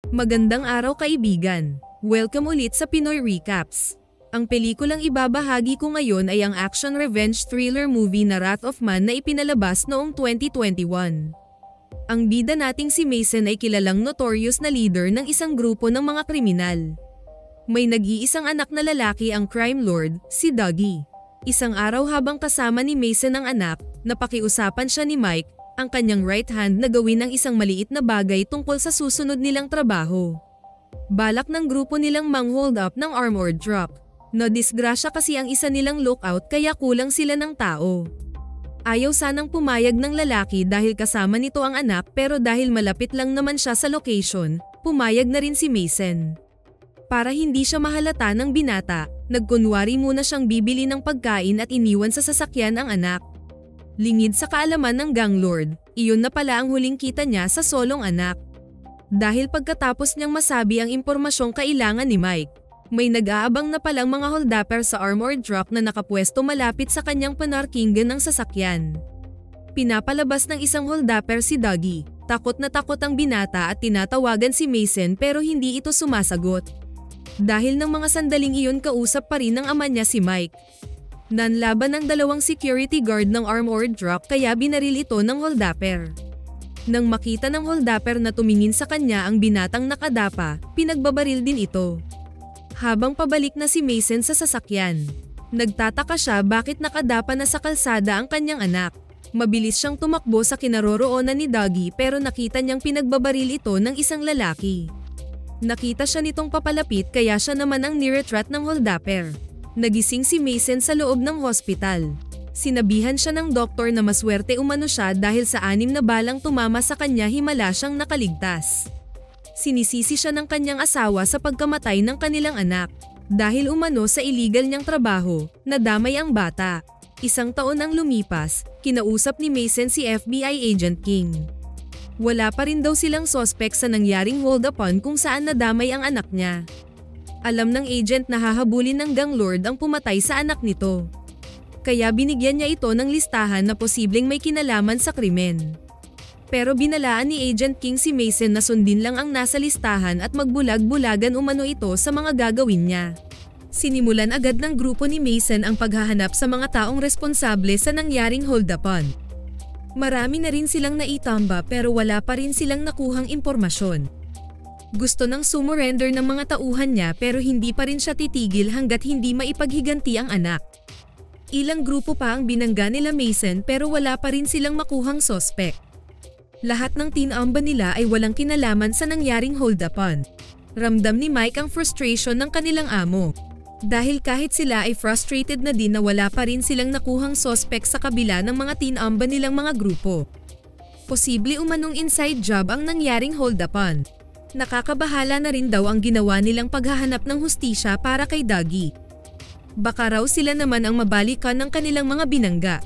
Magandang araw kaibigan. Welcome ulit sa Pinoy Recaps. Ang pelikulang ibabahagi ko ngayon ay ang action revenge thriller movie na Wrath of Man na ipinalabas noong 2021. Ang bida nating si Mason ay kilalang notorious na leader ng isang grupo ng mga kriminal. May nag-iisang anak na lalaki ang crime lord, si Dougie. Isang araw habang kasama ni Mason ang anak, napakiusapan siya ni Mike, ang kanyang right hand na gawin ang isang maliit na bagay tungkol sa susunod nilang trabaho. Balak ng grupo nilang mang-hold up ng armored truck. Nadisgrasya kasi ang isa nilang lookout kaya kulang sila ng tao. Ayaw sanang pumayag ng lalaki dahil kasama nito ang anak pero dahil malapit lang naman siya sa location, pumayag na rin si Mason. Para hindi siya mahalata ng binata, nagkunwari muna siyang bibili ng pagkain at iniwan sa sasakyan ang anak. Lingid sa kaalaman ng gang lord, iyon na pala ang huling kita niya sa solong anak. Dahil pagkatapos niyang masabi ang impormasyong kailangan ni Mike, may nag-aabang na palang mga holdapper sa armored truck na nakapwesto malapit sa kanyang panarkinggan ng sasakyan. Pinapalabas ng isang holdapper si Dougie, takot na takot ang binata at tinatawagan si Mason pero hindi ito sumasagot. Dahil ng mga sandaling iyon kausap pa rin ng ama niya si Mike. Nanlaban ng dalawang security guard ng armored truck kaya binaril ito ng holdapper. Nang makita ng holdapper na tumingin sa kanya ang binatang nakadapa, pinagbabaril din ito. Habang pabalik na si Mason sa sasakyan, nagtataka siya bakit nakadapa na sa kalsada ang kanyang anak. Mabilis siyang tumakbo sa kinaroroonan ni Dougie pero nakita niyang pinagbabaril ito ng isang lalaki. Nakita siya nitong papalapit kaya siya naman ang niretrat ng holdapper. Nagising si Mason sa loob ng hospital. Sinabihan siya ng doktor na maswerte umano siya dahil sa 6 na balang tumama sa kanya himala siyang nakaligtas. Sinisisi siya ng kanyang asawa sa pagkamatay ng kanilang anak. Dahil umano sa illegal niyang trabaho, nadamay ang bata. 1 taon ang lumipas, kinausap ni Mason si FBI Agent King. Wala pa rin daw silang sospek sa nangyaring hold-upon kung saan nadamay ang anak niya. Alam ng agent na hahabulin ng gang lord ang pumatay sa anak nito. Kaya binigyan niya ito ng listahan na posibleng may kinalaman sa krimen. Pero binalaan ni Agent King si Mason na sundin lang ang nasa listahan at magbulag-bulagan umano ito sa mga gagawin niya. Sinimulan agad ng grupo ni Mason ang paghahanap sa mga taong responsable sa nangyaring hold-upon. Marami na rin silang naitamba pero wala pa rin silang nakuhang impormasyon. Gusto nang sumurrender ng mga tauhan niya pero hindi pa rin siya titigil hanggat hindi maipaghiganti ang anak. Ilang grupo pa ang binangga nila Mason pero wala pa rin silang makuhang sospek. Lahat ng tinamba nila ay walang kinalaman sa nangyaring hold-upon. Ramdam ni Mike ang frustration ng kanilang amo. Dahil kahit sila ay frustrated na din na wala pa rin silang nakuhang sospek sa kabila ng mga tinamba nilang mga grupo. Posible umanong inside job ang nangyaring hold-upon. Nakakabahala na rin daw ang ginawa nilang paghahanap ng hustisya para kay Dougie. Baka raw sila naman ang mabalikan ng kanilang mga binangga.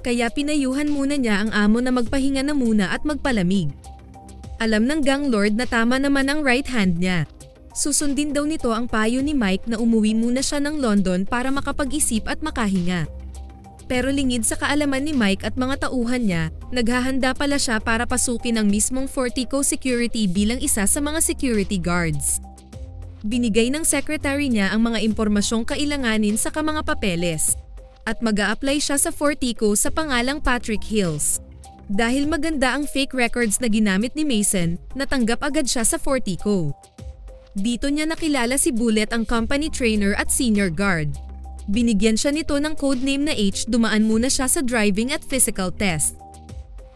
Kaya pinayuhan muna niya ang amo na magpahinga na muna at magpalamig. Alam ng gang lord na tama naman ang right hand niya. Susundin daw nito ang payo ni Mike na umuwi muna siya ng London para makapag-isip at makahinga. Pero lingid sa kaalaman ni Mike at mga tauhan niya, naghahanda pala siya para pasukin ang mismong Fortico Security bilang isa sa mga security guards. Binigay ng secretary niya ang mga impormasyong kailanganin sa mga papeles. At mag-a-apply siya sa Fortico sa pangalang Patrick Hills. Dahil maganda ang fake records na ginamit ni Mason, natanggap agad siya sa Fortico. Dito niya nakilala si Bullet, ang company trainer at senior guard. Binigyan siya nito ng codename na H. Dumaan muna siya sa driving at physical test.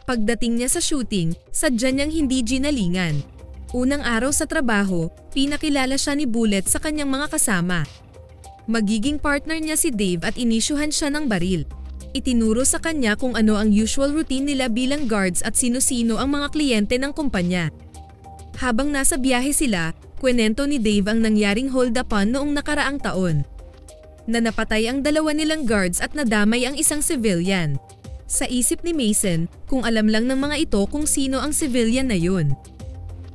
Pagdating niya sa shooting, sadya niyang hindi ginalingan. Unang araw sa trabaho, pinakilala siya ni Bullet sa kanyang mga kasama. Magiging partner niya si Dave at inisyuhan siya ng baril. Itinuro sa kanya kung ano ang usual routine nila bilang guards at sino-sino ang mga kliyente ng kumpanya. Habang nasa biyahe sila, kwento ni Dave ang nangyaring hold-upon noong nakaraang taon. Na napatay ang 2 nilang guards at nadamay ang isang civilian. Sa isip ni Mason, kung alam lang ng mga ito kung sino ang civilian na yun.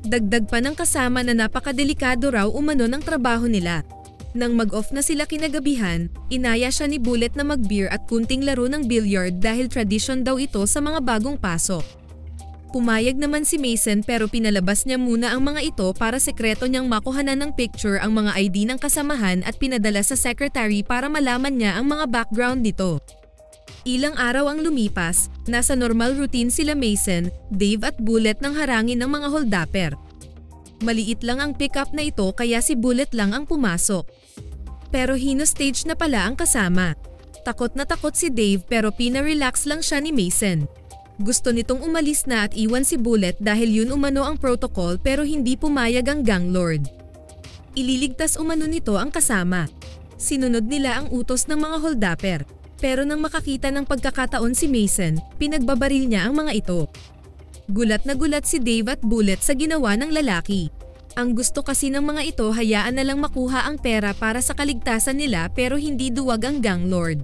Dagdag pa ng kasama na napakadelikado raw umano ng trabaho nila. Nang mag-off na sila kinagabihan, inaya siya ni Bullet na mag-beer at kunting laro ng billiard dahil tradisyon daw ito sa mga bagong pasok. Pumayag naman si Mason pero pinalabas niya muna ang mga ito para sekreto niyang makuhanan ng picture ang mga ID ng kasamahan at pinadala sa secretary para malaman niya ang mga background nito. Ilang araw ang lumipas, nasa normal routine sila Mason, Dave at Bullet nang harangin ng mga holdapper. Maliit lang ang pickup na ito kaya si Bullet lang ang pumasok. Pero hino-stage na pala ang kasama. Takot na takot si Dave pero pina-relax lang siya ni Mason. Gusto nitong umalis na at iwan si Bullet dahil yun umano ang protocol pero hindi pumayag ang gang lord. Ililigtas umano nito ang kasama. Sinunod nila ang utos ng mga holdapper. Pero nang makakita ng pagkakataon si Mason, pinagbabaril niya ang mga ito. Gulat na gulat si Dave at Bullet sa ginawa ng lalaki. Ang gusto kasi ng mga ito hayaan na lang makuha ang pera para sa kaligtasan nila pero hindi duwag ang gang lord.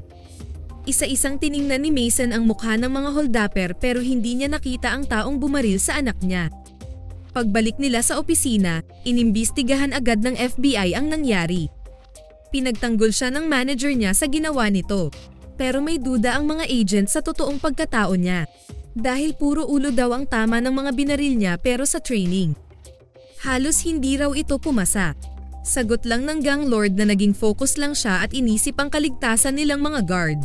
Isa-isang tiningnan ni Mason ang mukha ng mga holdapper pero hindi niya nakita ang taong bumaril sa anak niya. Pagbalik nila sa opisina, inimbestigahan agad ng FBI ang nangyari. Pinagtanggol siya ng manager niya sa ginawa nito. Pero may duda ang mga agent sa totoong pagkatao niya. Dahil puro ulo daw ang tama ng mga binaril niya pero sa training. Halos hindi raw ito pumasa. Sagot lang ng gang lord na naging focus lang siya at inisip ang kaligtasan nilang mga guard.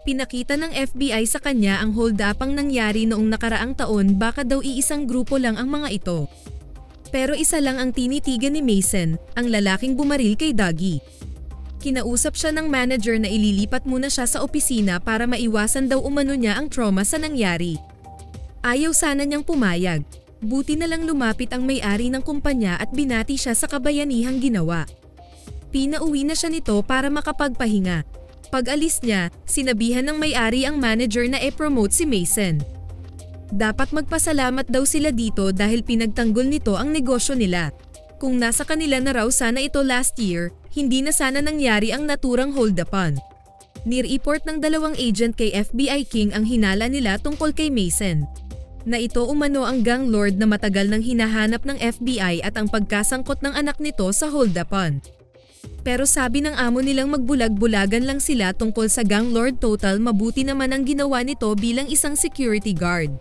Pinakita ng FBI sa kanya ang hold-upang nangyari noong nakaraang taon baka daw iisang grupo lang ang mga ito. Pero isa lang ang tinitigan ni Mason, ang lalaking bumaril kay Dougie. Kinausap siya ng manager na ililipat muna siya sa opisina para maiwasan daw umano niya ang trauma sa nangyari. Ayaw sana niyang pumayag. Buti na lang lumapit ang may-ari ng kumpanya at binati siya sa kabayanihang ginawa. Pinauwi na siya nito para makapagpahinga. Pag-alis niya, sinabihan ng may-ari ang manager na e-promote si Mason. Dapat magpasalamat daw sila dito dahil pinagtanggol nito ang negosyo nila. Kung nasa kanila na raw sana ito last year, hindi na sana nangyari ang naturang hold-upan. Nireport ng dalawang agent kay FBI King ang hinala nila tungkol kay Mason. Na ito umano ang gang lord na matagal nang hinahanap ng FBI at ang pagkasangkot ng anak nito sa hold-upan. Pero sabi ng amo nilang magbulag-bulagan lang sila tungkol sa gang lord total mabuti naman ang ginawa nito bilang isang security guard.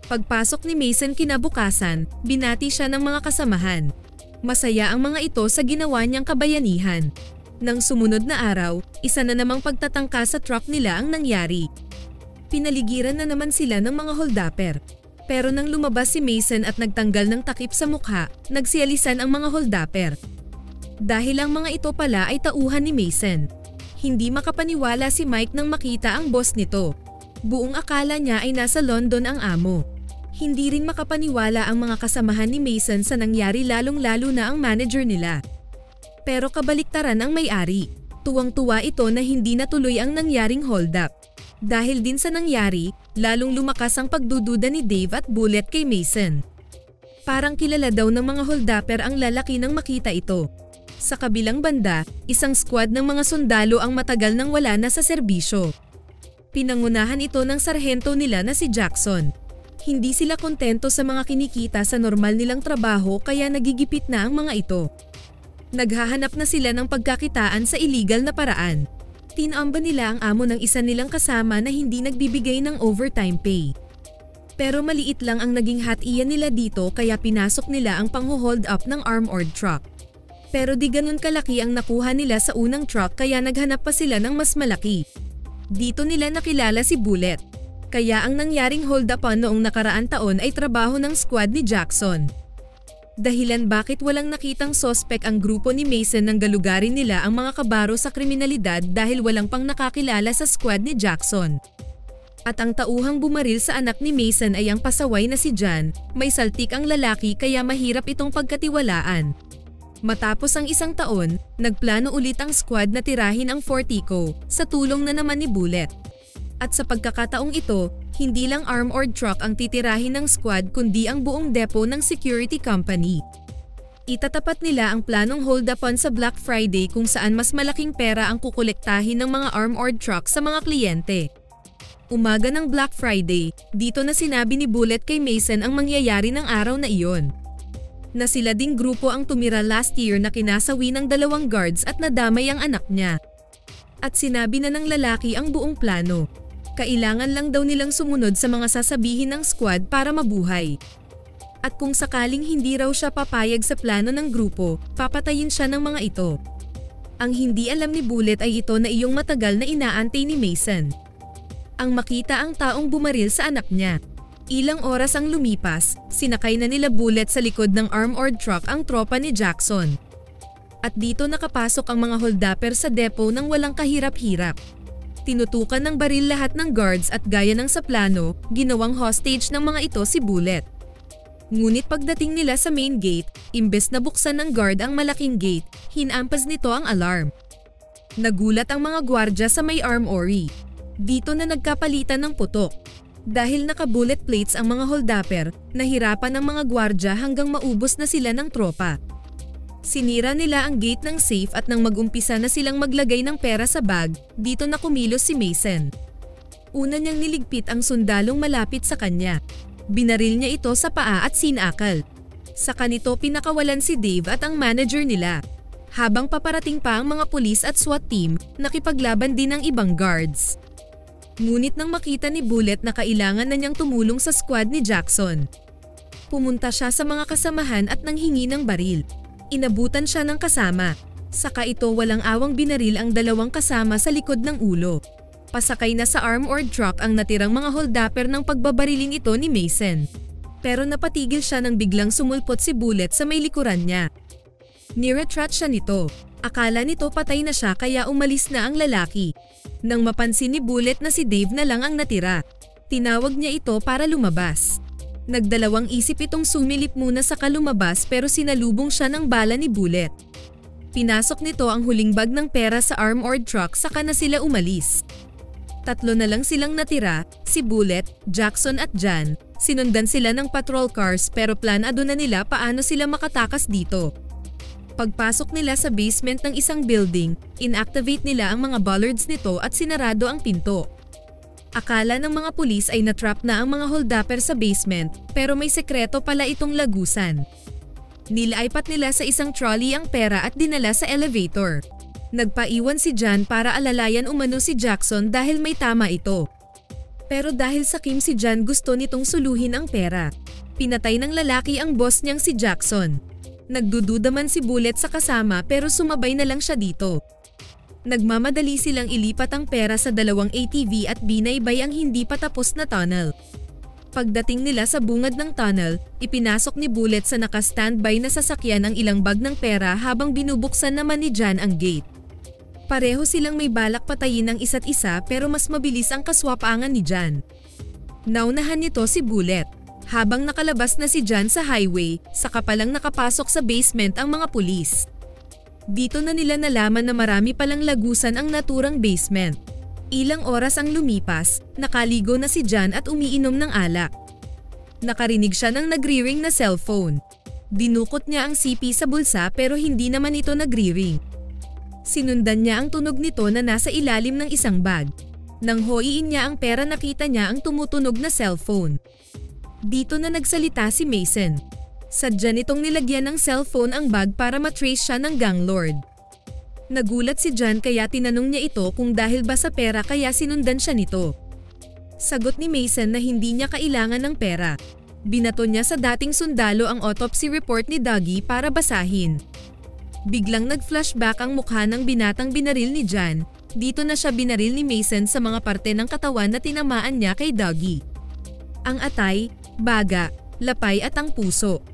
Pagpasok ni Mason kinabukasan, binati siya ng mga kasamahan. Masaya ang mga ito sa ginawa niyang kabayanihan. Nang sumunod na araw, isa na namang pagtatangka sa truck nila ang nangyari. Pinaligiran na naman sila ng mga holdapper. Pero nang lumabas si Mason at nagtanggal ng takip sa mukha, nagsialisan ang mga holdapper. Dahil ang mga ito pala ay tauhan ni Mason. Hindi makapaniwala si Mike nang makita ang boss nito. Buong akala niya ay nasa London ang amo. Hindi rin makapaniwala ang mga kasamahan ni Mason sa nangyari lalong-lalo na ang manager nila. Pero kabaliktaran ang may-ari. Tuwang-tuwa ito na hindi natuloy ang nangyaring hold-up. Dahil din sa nangyari, lalong lumakas ang pagdududa ni Dave at Bullet kay Mason. Parang kilala daw ng mga hold-upper ang lalaki nang makita ito. Sa kabilang banda, isang squad ng mga sundalo ang matagal nang wala na sa serbisyo. Pinangunahan ito ng sarhento nila na si Jackson. Hindi sila kontento sa mga kinikita sa normal nilang trabaho kaya nagigipit na ang mga ito. Naghahanap na sila ng pagkakitaan sa illegal na paraan. Tinamba nila ang amo ng isa nilang kasama na hindi nagbibigay ng overtime pay. Pero maliit lang ang naging hatiyan nila dito kaya pinasok nila ang pangho-hold up ng armored truck. Pero di ganun kalaki ang nakuha nila sa unang truck kaya naghanap pa sila ng mas malaki. Dito nila nakilala si Bullet. Kaya ang nangyaring hold-upan noong nakaraan taon ay trabaho ng squad ni Jackson. Dahilan bakit walang nakitang sospek ang grupo ni Mason nang galugarin nila ang mga kabaro sa kriminalidad dahil walang pang nakakilala sa squad ni Jackson. At ang tauhang bumaril sa anak ni Mason ay ang pasaway na si John, may saltik ang lalaki kaya mahirap itong pagkatiwalaan. Matapos ang isang taon, nagplano ulit ang squad na tirahin ang Fortico, sa tulong na naman ni Bullet. At sa pagkakataong ito, hindi lang armored truck ang titirahin ng squad kundi ang buong depo ng security company. Itatapat nila ang planong hold-upan sa Black Friday kung saan mas malaking pera ang kukolektahin ng mga armored truck sa mga kliyente. Umaga ng Black Friday, dito na sinabi ni Bullet kay Mason ang mangyayari ng araw na iyon. Na sila ding grupo ang tumira last year na kinasawi ng 2 guards at nadamay ang anak niya. At sinabi na ng lalaki ang buong plano. Kailangan lang daw nilang sumunod sa mga sasabihin ng squad para mabuhay. At kung sakaling hindi raw siya papayag sa plano ng grupo, papatayin siya ng mga ito. Ang hindi alam ni Bullet ay ito na iyong matagal na inaantay ni Mason. Ang makita ang taong bumaril sa anak niya. Ilang oras ang lumipas, sinakay na nila Bullet sa likod ng armored truck ang tropa ni Jackson. At dito nakapasok ang mga holdapper sa depo ng walang kahirap-hirap. Tinutukan ng baril lahat ng guards at gaya ng sa plano, ginawang hostage ng mga ito si Bullet. Ngunit pagdating nila sa main gate, imbes na buksan ng guard ang malaking gate, hinampas nito ang alarm. Nagulat ang mga gwardya sa may armory. Dito na nagkapalitan ng putok. Dahil naka-bullet plates ang mga holdapper, nahirapan ang mga gwardya hanggang maubos na sila ng tropa. Sinira nila ang gate ng safe at nang mag-umpisa na silang maglagay ng pera sa bag, dito na kumilos si Mason. Una niyang niligpit ang sundalong malapit sa kanya. Binaril niya ito sa paa at sinakal. Sa kanito pinakawalan si Dave at ang manager nila. Habang paparating pa ang mga pulis at SWAT team, nakipaglaban din ang ibang guards. Ngunit nang makita ni Bullet na kailangan na niyang tumulong sa squad ni Jackson, pumunta siya sa mga kasamahan at nanghingi ng baril. Inabutan siya ng kasama. Saka ito walang awang binaril ang dalawang kasama sa likod ng ulo. Pasakay na sa armored truck ang natirang mga holdapper ng pagbabarilin ito ni Mason. Pero napatigil siya nang biglang sumulpot si Bullet sa may likuran niya. Niretreat siya nito. Akala nito patay na siya kaya umalis na ang lalaki. Nang mapansin ni Bullet na si Dave na lang ang natira, tinawag niya ito para lumabas. Nagdalawang isip itong sumilip muna sa kalumabas pero sinalubong siya ng bala ni Bullet. Pinasok nito ang huling bag ng pera sa armored truck saka na sila umalis. Tatlo na lang silang natira, si Bullet, Jackson at Jan. Sinundan sila ng patrol cars pero planado na nila paano sila makatakas dito. Pagpasok nila sa basement ng isang building, inactivate nila ang mga bollards nito at sinarado ang pinto. Akala ng mga pulis ay natrap na ang mga holdapper sa basement pero may sekreto pala itong lagusan. Nilaipat nila sa isang trolley ang pera at dinala sa elevator. Nagpaiwan si Jan para alalayan umano si Jackson dahil may tama ito. Pero dahil sakim si Jan gusto nitong suluhin ang pera. Pinatay ng lalaki ang boss niyang si Jackson. Nagdududa man si Bullet sa kasama pero sumabay na lang siya dito. Nagmamadali silang ilipat ang pera sa dalawang ATV at binaybay ang hindi pa tapos na tunnel. Pagdating nila sa bungad ng tunnel, ipinasok ni Bullet sa naka-standby na sasakyan ang ilang bag ng pera habang binubuksan naman ni Jan ang gate. Pareho silang may balak patayin ang isa't isa pero mas mabilis ang kaswapangan ni Jan. Naunahan nito si Bullet. Habang nakalabas na si Jan sa highway, saka palang nakapasok sa basement ang mga pulis. Dito na nila nalaman na marami palang lagusan ang naturang basement. Ilang oras ang lumipas, nakaligo na si Jan at umiinom ng alak. Nakarinig siya ng nagri-ring na cellphone. Dinukot niya ang CP sa bulsa pero hindi naman ito nagri-ring. Sinundan niya ang tunog nito na nasa ilalim ng isang bag. Nang hoiin niya ang pera nakita niya ang tumutunog na cellphone. Dito na nagsalita si Mason. Sadya nitong nilagyan ng cellphone ang bag para matrace siya ng gang lord. Nagulat si Jan kaya tinanong niya ito kung dahil ba sa pera kaya sinundan siya nito. Sagot ni Mason na hindi niya kailangan ng pera. Binato niya sa dating sundalo ang autopsy report ni Dougie para basahin. Biglang nag-flashback ang mukha ng binatang binaril ni Jan. Dito na siya binaril ni Mason sa mga parte ng katawan na tinamaan niya kay Dougie. Ang atay, baga, lapay at ang puso.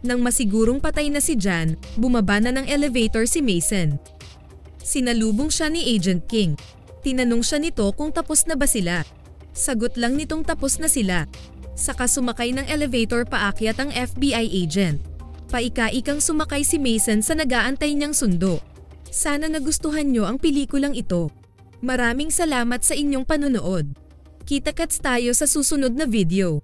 Nang masigurong patay na si Jan, bumaba na ng elevator si Mason. Sinalubong siya ni Agent King. Tinanong siya nito kung tapos na ba sila. Sagot lang nitong tapos na sila. Saka sumakay ng elevator paakyat ang FBI agent. Paika-ikang sumakay si Mason sa nag-aantay niyang sundo. Sana nagustuhan niyo ang pelikulang ito. Maraming salamat sa inyong panonood. Kita-kits tayo sa susunod na video.